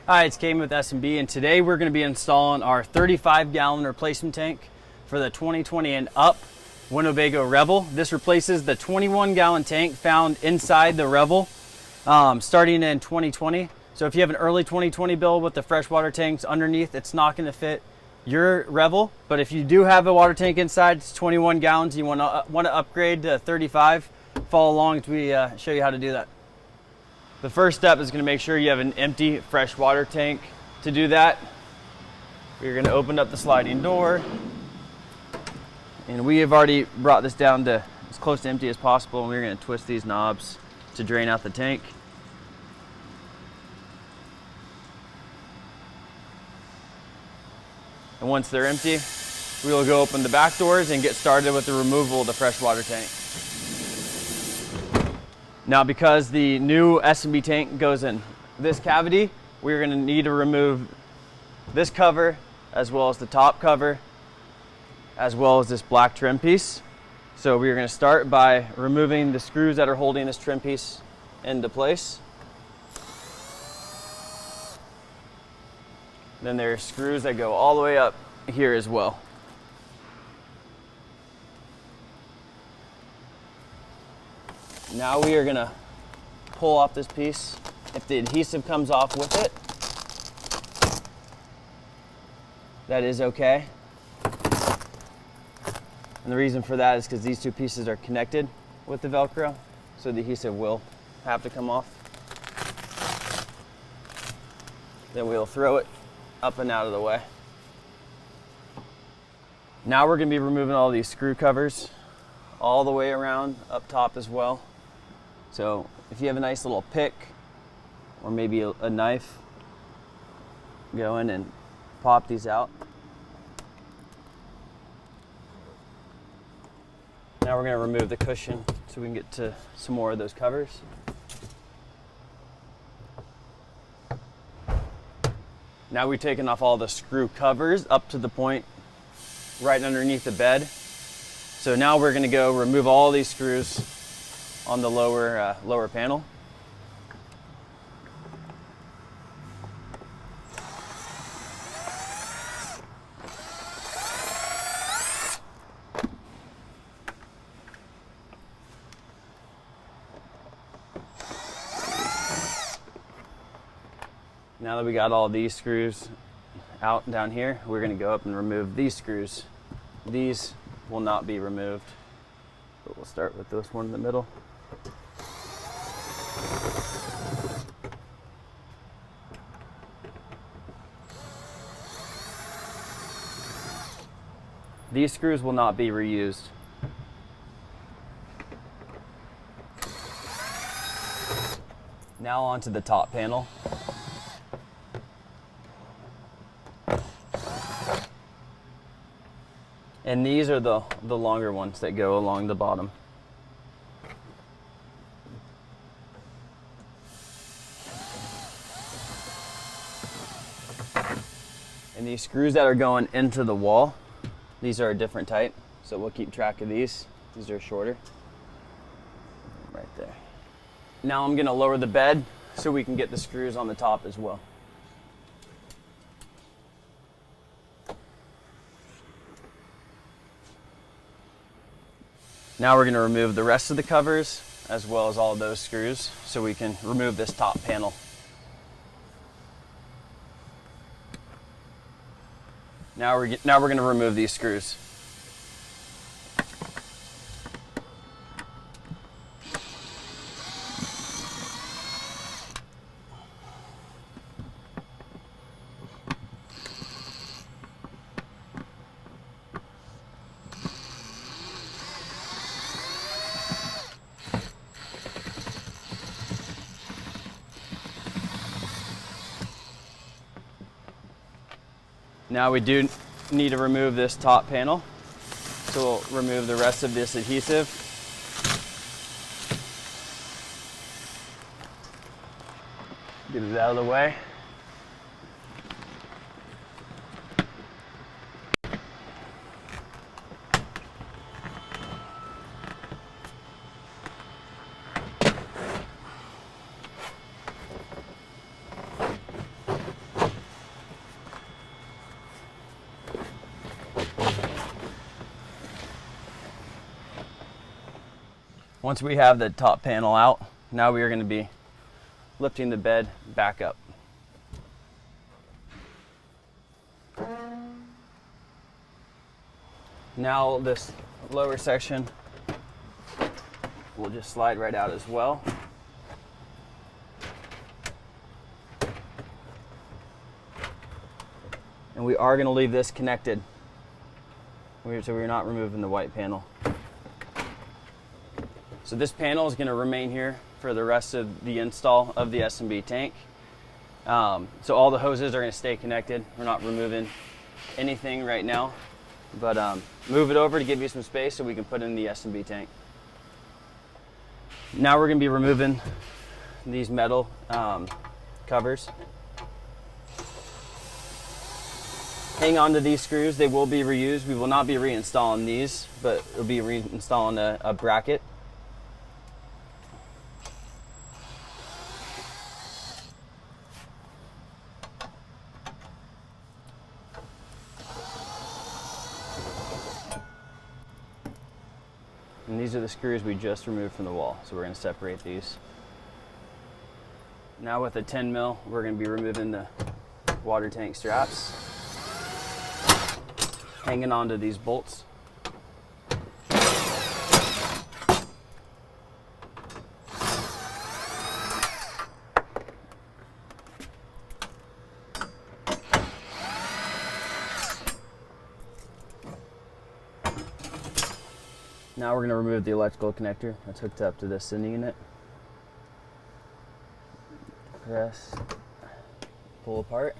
Hi, it's Caden with S&B, and today we're going to be installing our 35-gallon replacement tank for the 2020 and up Winnebago Revel. This replaces the 21-gallon tank found inside the Revel starting in 2020. So if you have an early 2020 build with the freshwater tanks underneath, it's not going to fit your Revel. But if you do have a water tank inside, it's 21 gallons, you want to upgrade to 35, follow along as we show you how to do that. The first step is going to make sure you have an empty freshwater tank. To do that, you're going to open up the sliding door, and we have already brought this down to as close to empty as possible, and we're going to twist these knobs to drain out the tank. And once they're empty, we will go open the back doors and get started with the removal of the freshwater tank. Now, because the new S&B tank goes in this cavity, we're going to need to remove this cover as well as the top cover as well as this black trim piece. So we're going to start by removing the screws that are holding this trim piece into place. Then there are screws that go all the way up here as well. Now we are going to pull off this piece. If the adhesive comes off with it, that is okay. And the reason for that is because these two pieces are connected with the Velcro, so the adhesive will have to come off. Then we'll throw it up and out of the way. Now we're going to be removing all these screw covers all the way around up top as well. So if you have a nice little pick or maybe a knife, go in and pop these out. Now we're going to remove the cushion so we can get to some more of those covers. Now we've taken off all the screw covers up to the point right underneath the bed. So now we're going to go remove all these screws on the lower panel. Now that we got all these screws out down here, we're going to go up and remove these screws. These will not be removed, but we'll start with this one in the middle. These screws will not be reused. Now onto the top panel. And these are the longer ones that go along the bottom. And these screws that are going into the wall, these are a different type, so we'll keep track of these. These are shorter. Right there. Now I'm going to lower the bed so we can get the screws on the top as well. Now we're going to remove the rest of the covers as well as all of those screws so we can remove this top panel. Now we're going to remove these screws. Now we do need to remove this top panel, so we'll remove the rest of this adhesive. Get it out of the way. Once we have the top panel out, now we are going to be lifting the bed back up. Now this lower section will just slide right out as well. And we are going to leave this connected, so we're not removing the white panel. So this panel is going to remain here for the rest of the install of the S&B tank. So all the hoses are going to stay connected. We're not removing anything right now, but move it over to give you some space so we can put in the S&B tank. Now we're going to be removing these metal covers. Hang on to these screws, they will be reused. We will not be reinstalling these, but we'll be reinstalling a bracket. And these are the screws we just removed from the wall, so we're going to separate these. Now with a 10 mil, we're going to be removing the water tank straps, hanging onto these bolts. Now we're going to remove the electrical connector that's hooked up to this sending unit. Press, pull apart.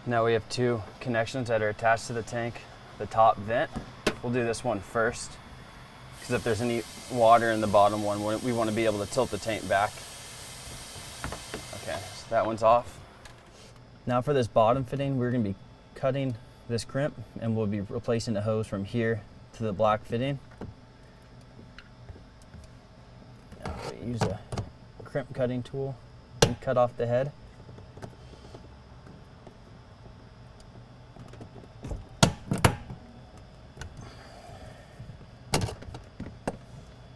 Now we have two connections that are attached to the tank. The top vent, we'll do this one first, because if there's any water in the bottom one, we want to be able to tilt the tank back. Okay, so that one's off. Now for this bottom fitting, we're going to be cutting this crimp, and we'll be replacing the hose from here to the black fitting. Now we use a crimp cutting tool and cut off the head.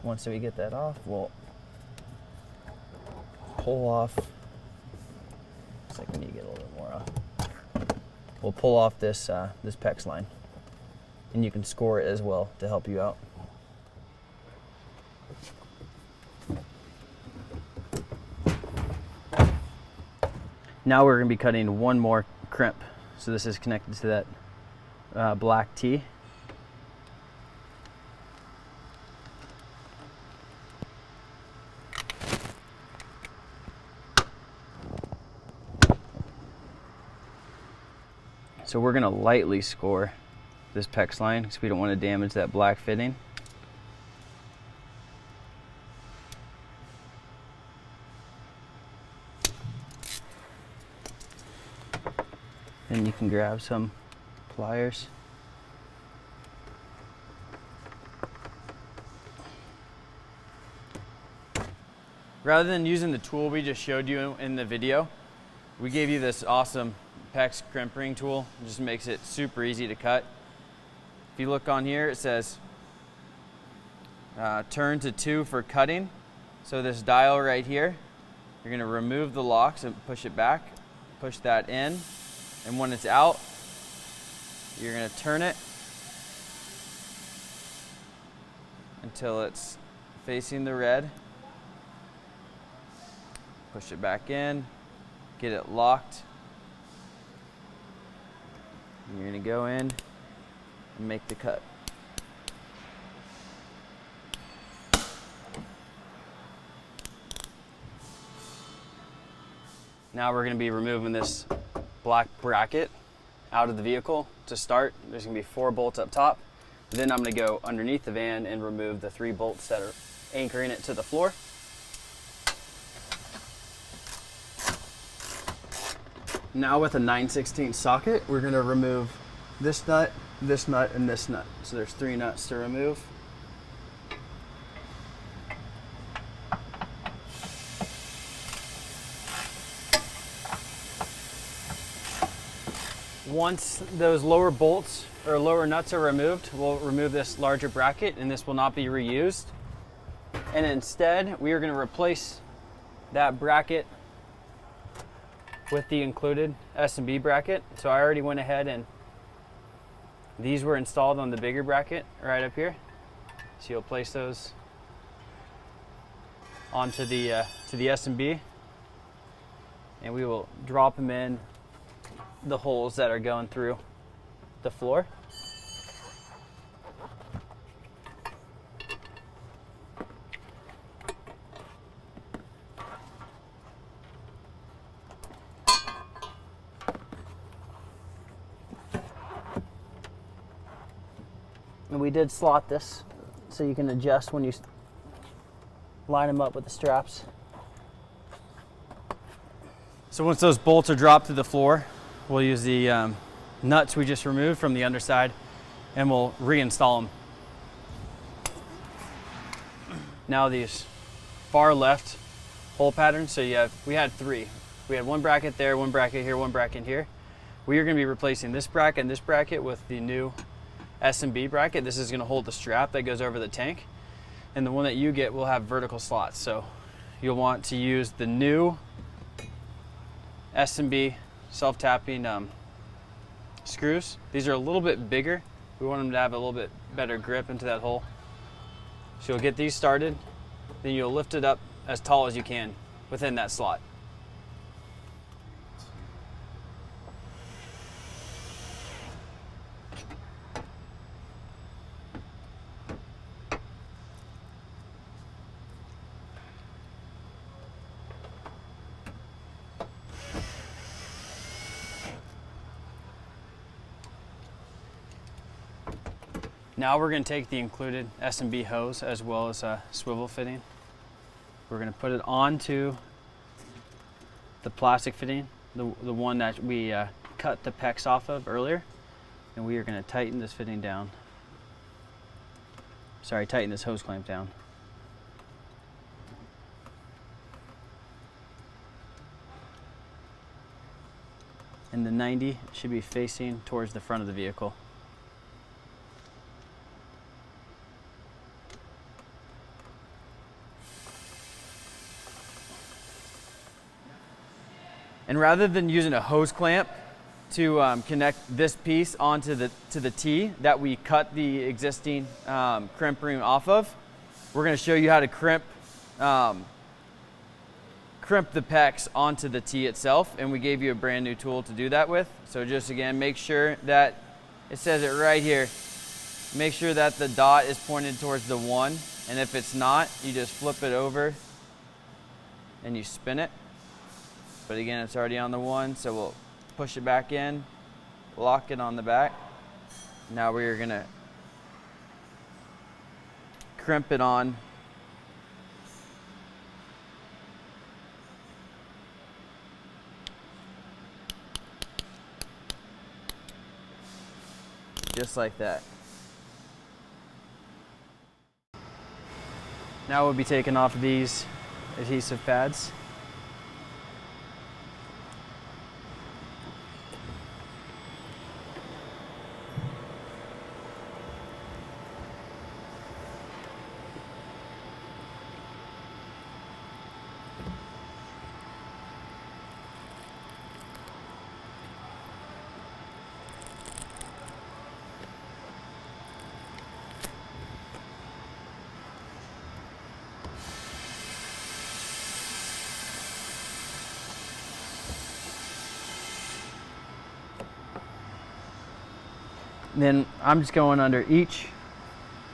Once we get that off, we'll pull off. Looks like we need to get a little bit more off. We'll pull off this this PEX line, and you can score it as well to help you out. Now we're going to be cutting one more crimp. So this is connected to that black T. So we're going to lightly score this PEX line because we don't want to damage that black fitting. Then you can grab some pliers. Rather than using the tool we just showed you in the video, we gave you this awesome PEX crimping tool. It just makes it super easy to cut. If you look on here, it says turn to 2 for cutting. So this dial right here, you're going to remove the locks and push it back, push that in, and when it's out, you're going to turn it until it's facing the red. Push it back in, get it locked. You're going to go in and make the cut. Now we're going to be removing this black bracket out of the vehicle. To start, there's going to be 4 bolts up top. Then I'm going to go underneath the van and remove the 3 bolts that are anchoring it to the floor. Now with a 9/16 socket, we're going to remove this nut, and this nut. So there's 3 nuts to remove. Once those lower bolts or lower nuts are removed, we'll remove this larger bracket, and this will not be reused. And instead, we are going to replace that bracket with the included S&B bracket. So I already went ahead and these were installed on the bigger bracket right up here. So you'll place those onto the to the S&B, and we will drop them in the holes that are going through the floor. And we did slot this so you can adjust when you line them up with the straps. So once those bolts are dropped to the floor, we'll use the nuts we just removed from the underside and we'll reinstall them. Now these far left hole patterns, so we had three. We had one bracket there, one bracket here, one bracket here. We are going to be replacing this bracket and this bracket with the new S&B bracket. This is going to hold the strap that goes over the tank, and the one that you get will have vertical slots. So you'll want to use the new S&B self-tapping screws. These are a little bit bigger. We want them to have a little bit better grip into that hole. So you'll get these started, then you'll lift it up as tall as you can within that slot. Now we're going to take the included S&B hose as well as a swivel fitting. We're going to put it onto the plastic fitting, the one that we cut the pecs off of earlier, and we are going to tighten this fitting down. Sorry, tighten this hose clamp down. And the 90 should be facing towards the front of the vehicle. And rather than using a hose clamp to connect this piece onto the T that we cut the existing crimp ring off of, we're going to show you how to crimp the pecs onto the T itself, and we gave you a brand new tool to do that with. So just again, make sure that it says it right here. Make sure that the dot is pointed towards the 1, and if it's not, you just flip it over and you spin it. But again, it's already on the 1, so we'll push it back in, lock it on the back. Now we're gonna crimp it on just like that. Now we'll be taking off these adhesive pads. Then I'm just going under each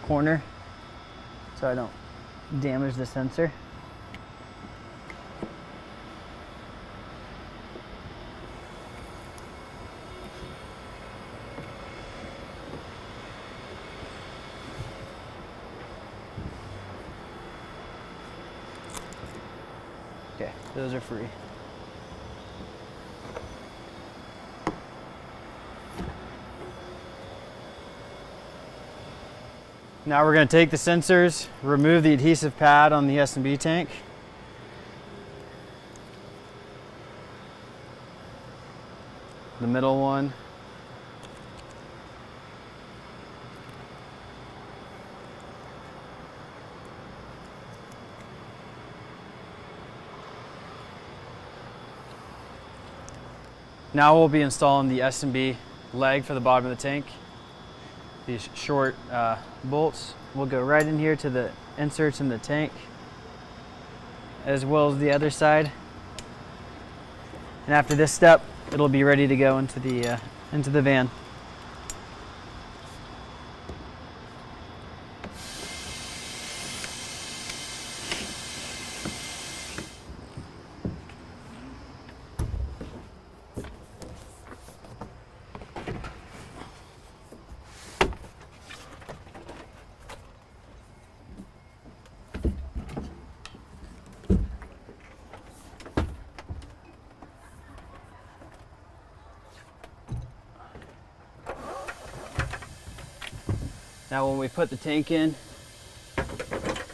corner so I don't damage the sensor. Okay, those are free. Now we're going to take the sensors, remove the adhesive pad on the S&B tank. The middle one. Now we'll be installing the S&B leg for the bottom of the tank. These short bolts will go right in here to the inserts in the tank, as well as the other side. And after this step, it'll be ready to go into the van. Now when we put the tank in,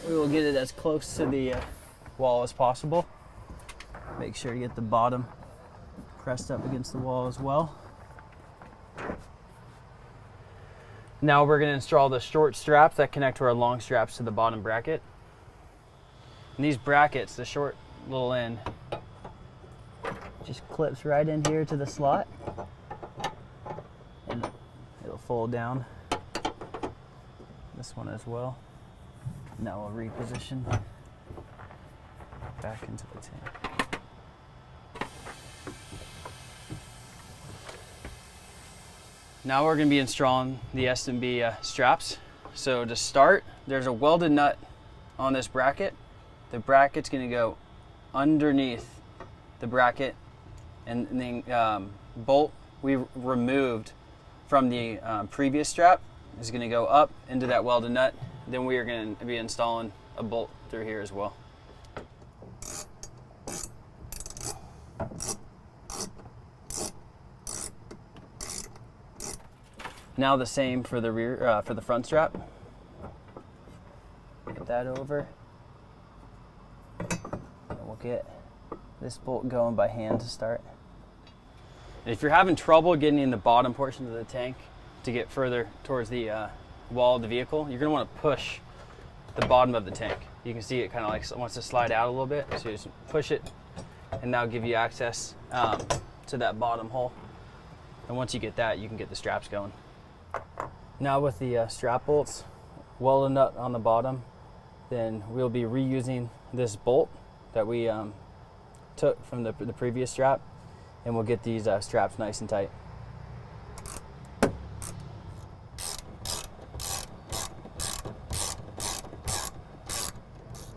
we will get it as close to the wall as possible. Make sure to get the bottom pressed up against the wall as well. Now we're going to install the short straps that connect to our long straps to the bottom bracket. And these brackets, the short little end, just clips right in here to the slot, and it'll fold down. This one as well. Now we'll reposition back into the tank. Now we're going to be installing the S&B straps. So to start, there's a welded nut on this bracket. The bracket's going to go underneath the bracket, and the bolt we removed from the previous strap is going to go up into that welded nut. Then we are going to be installing a bolt through here as well. Now the same for the rear, for the front strap. Get that over. And we'll get this bolt going by hand to start. And if you're having trouble getting in the bottom portion of the tank to get further towards the wall of the vehicle, you're going to want to push the bottom of the tank. You can see it kind of like wants to slide out a little bit, so you just push it, and that'll give you access to that bottom hole. And once you get that, you can get the straps going. Now with the strap bolts, weld a nut on the bottom, then we'll be reusing this bolt that we took from the previous strap, and we'll get these straps nice and tight.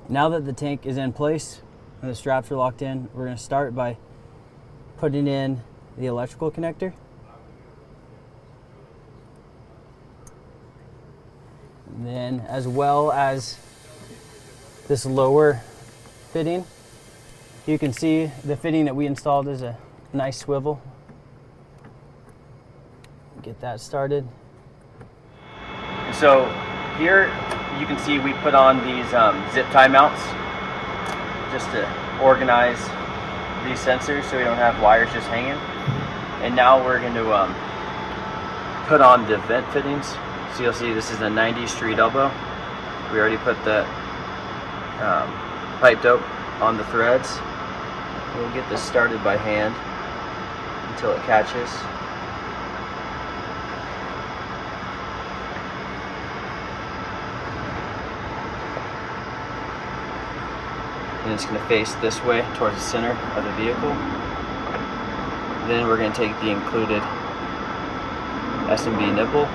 Now that the tank is in place and the straps are locked in, we're going to start by putting in the electrical connector. And then, as well as this lower fitting, you can see the fitting that we installed is a nice swivel. Get that started. So here you can see we put on these zip tie mounts just to organize these sensors so we don't have wires just hanging. And now we're going to put on the vent fittings. So you'll see this is a 90 street elbow. We already put the pipe dope on the threads. We'll get this started by hand until it catches. And it's going to face this way towards the center of the vehicle. Then we're going to take the included S&B nipple,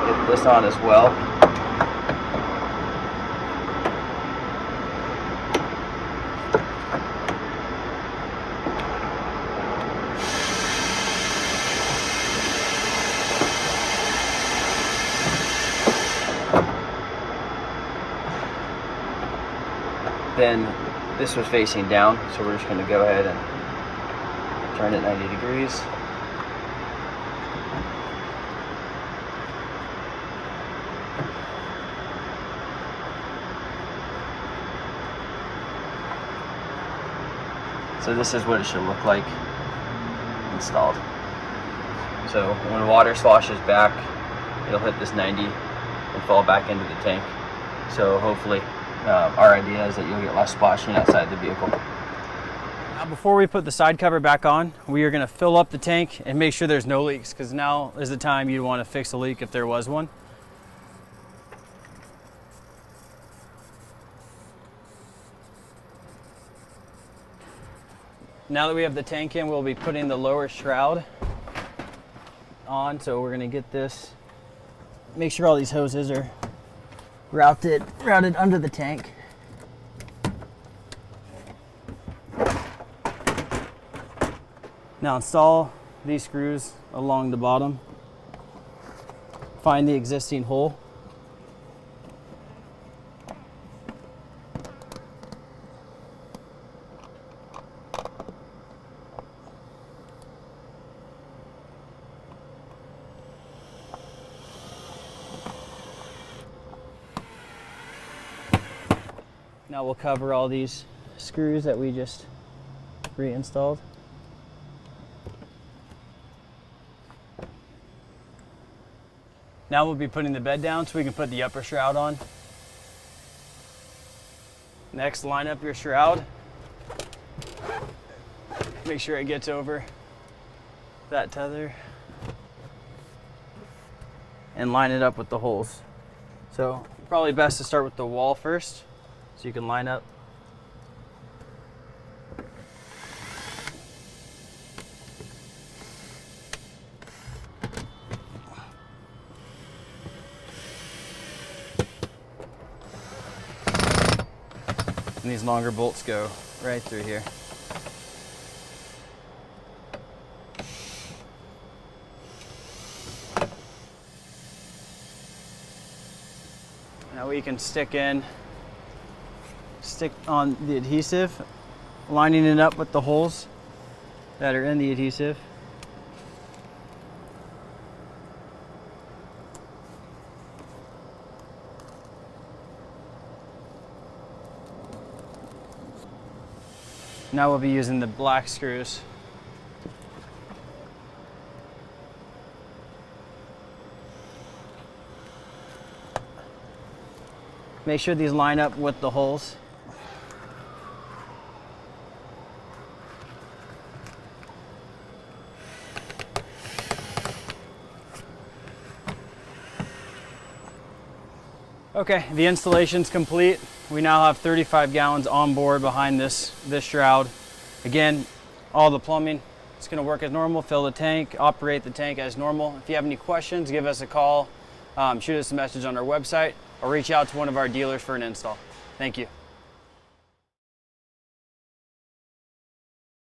get this on as well. Then this was facing down, so we're just going to go ahead and turn it 90 degrees. So this is what it should look like installed. So when water sloshes back, it'll hit this 90 and fall back into the tank. So hopefully our idea is that you'll get less splashing outside the vehicle. Now before we put the side cover back on, we are going to fill up the tank and make sure there's no leaks, because now is the time you'd want to fix a leak if there was one. Now that we have the tank in, we'll be putting the lower shroud on. So we're going to get this, make sure all these hoses are routed under the tank. Now install these screws along the bottom. Find the existing hole. Now we'll cover all these screws that we just reinstalled. Now we'll be putting the bed down so we can put the upper shroud on. Next, line up your shroud. Make sure it gets over that tether. And line it up with the holes. So probably best to start with the wall first, so you can line up. And these longer bolts go right through here. Now we can stick on the adhesive, lining it up with the holes that are in the adhesive. Now we'll be using the black screws. Make sure these line up with the holes. Okay, the installation's complete. We now have 35 gallons on board behind this shroud. Again, all the plumbing, it's gonna work as normal. Fill the tank, operate the tank as normal. If you have any questions, give us a call, shoot us a message on our website, or reach out to one of our dealers for an install. Thank you.